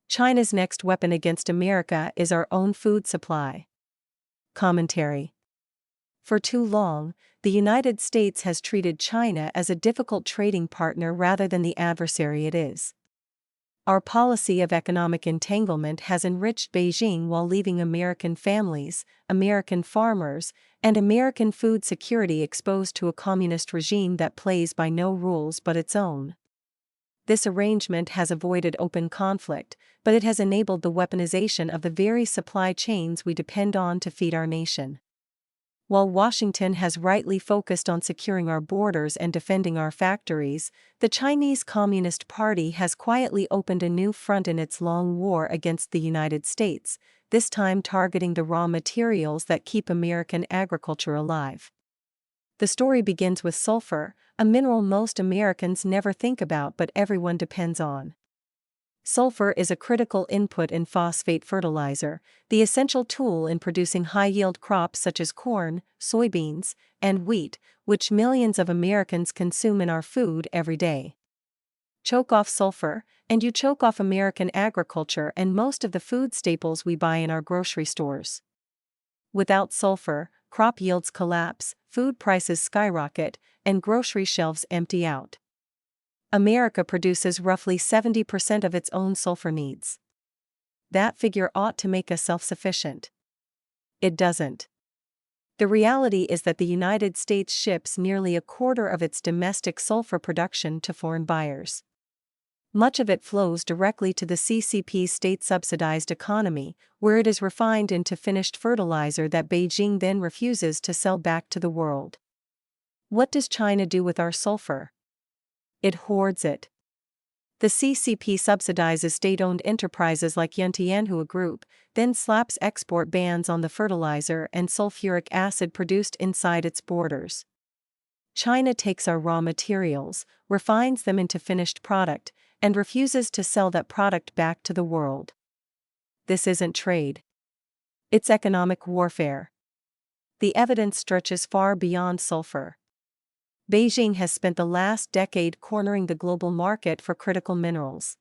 China's next weapon against America is our own food supply. Commentary. For too long, the United States has treated China as a difficult trading partner rather than the adversary it is. Our policy of economic entanglement has enriched Beijing while leaving American families, American farmers, and American food security exposed to a communist regime that plays by no rules but its own. This arrangement has avoided open conflict, but it has enabled the weaponization of the very supply chains we depend on to feed our nation. While Washington has rightly focused on securing our borders and defending our factories, the Chinese Communist Party has quietly opened a new front in its long war against the United States, this time targeting the raw materials that keep American agriculture alive. The story begins with sulfur, a mineral most Americans never think about but everyone depends on. Sulfur is a critical input in phosphate fertilizer, the essential tool in producing high-yield crops such as corn, soybeans, and wheat, which millions of Americans consume in our food every day. Choke off sulfur, and you choke off American agriculture and most of the food staples we buy in our grocery stores. Without sulfur, crop yields collapse, food prices skyrocket, and grocery shelves empty out. America produces roughly 70% of its own sulfur needs. That figure ought to make us self-sufficient. It doesn't. The reality is that the United States ships nearly a quarter of its domestic sulfur production to foreign buyers. Much of it flows directly to the CCP's state-subsidized economy, where it is refined into finished fertilizer that Beijing then refuses to sell back to the world. What does China do with our sulfur? It hoards it. The CCP subsidizes state-owned enterprises like Yantianhua Group, then slaps export bans on the fertilizer and sulfuric acid produced inside its borders. China takes our raw materials, refines them into finished product, and refuses to sell that product back to the world. This isn't trade. It's economic warfare. The evidence stretches far beyond sulfur. Beijing has spent the last decade cornering the global market for critical minerals.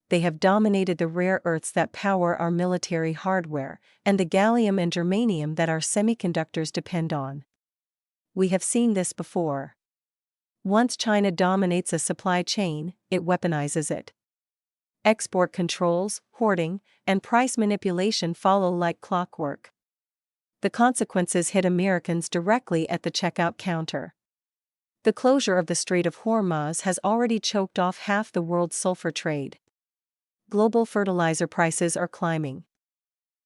They have dominated the rare earths that power our military hardware, and the gallium and germanium that our semiconductors depend on. We have seen this before. Once China dominates a supply chain, it weaponizes it. Export controls, hoarding, and price manipulation follow like clockwork. The consequences hit Americans directly at the checkout counter. The closure of the Strait of Hormuz has already choked off half the world's sulfur trade. Global fertilizer prices are climbing.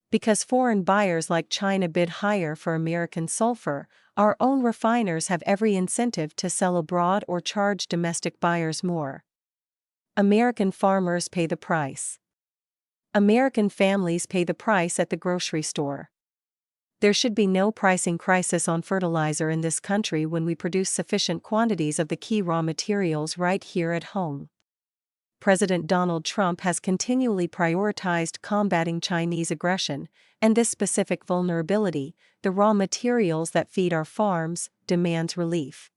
Because foreign buyers like China bid higher for American sulfur, our own refiners have every incentive to sell abroad or charge domestic buyers more. American farmers pay the price. American families pay the price at the grocery store. There should be no pricing crisis on fertilizer in this country when we produce sufficient quantities of the key raw materials right here at home. President Donald Trump has continually prioritized combating Chinese aggression, and this specific vulnerability, the raw materials that feed our farms, demands relief.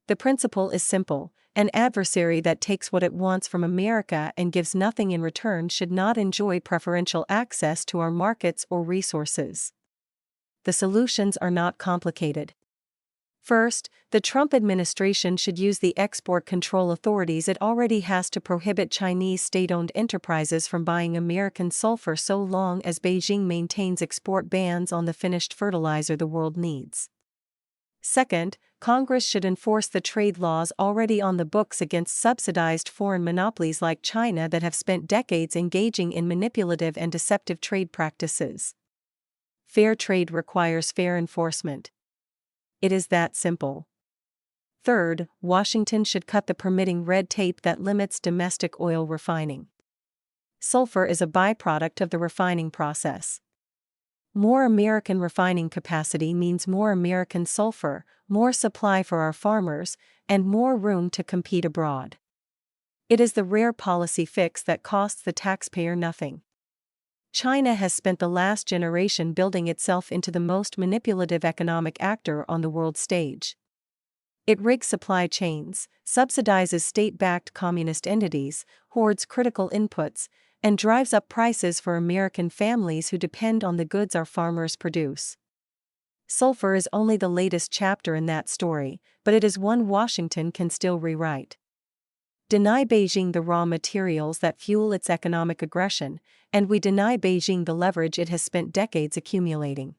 The principle is simple: an adversary that takes what it wants from America and gives nothing in return should not enjoy preferential access to our markets or resources. The solutions are not complicated. First, the Trump administration should use the export control authorities it already has to prohibit Chinese state-owned enterprises from buying American sulfur so long as Beijing maintains export bans on the finished fertilizer the world needs. Second, Congress should enforce the trade laws already on the books against subsidized foreign monopolies like China that have spent decades engaging in manipulative and deceptive trade practices. Fair trade requires fair enforcement. It is that simple. Third, Washington should cut the permitting red tape that limits domestic oil refining. Sulfur is a byproduct of the refining process. More American refining capacity means more American sulfur, more supply for our farmers, and more room to compete abroad. It is the rare policy fix that costs the taxpayer nothing. China has spent the last generation building itself into the most manipulative economic actor on the world stage. It rigs supply chains, subsidizes state-backed communist entities, hoards critical inputs, and drives up prices for American families who depend on the goods our farmers produce. Sulfur is only the latest chapter in that story, but it is one Washington can still rewrite. Deny Beijing the raw materials that fuel its economic aggression, and we deny Beijing the leverage it has spent decades accumulating.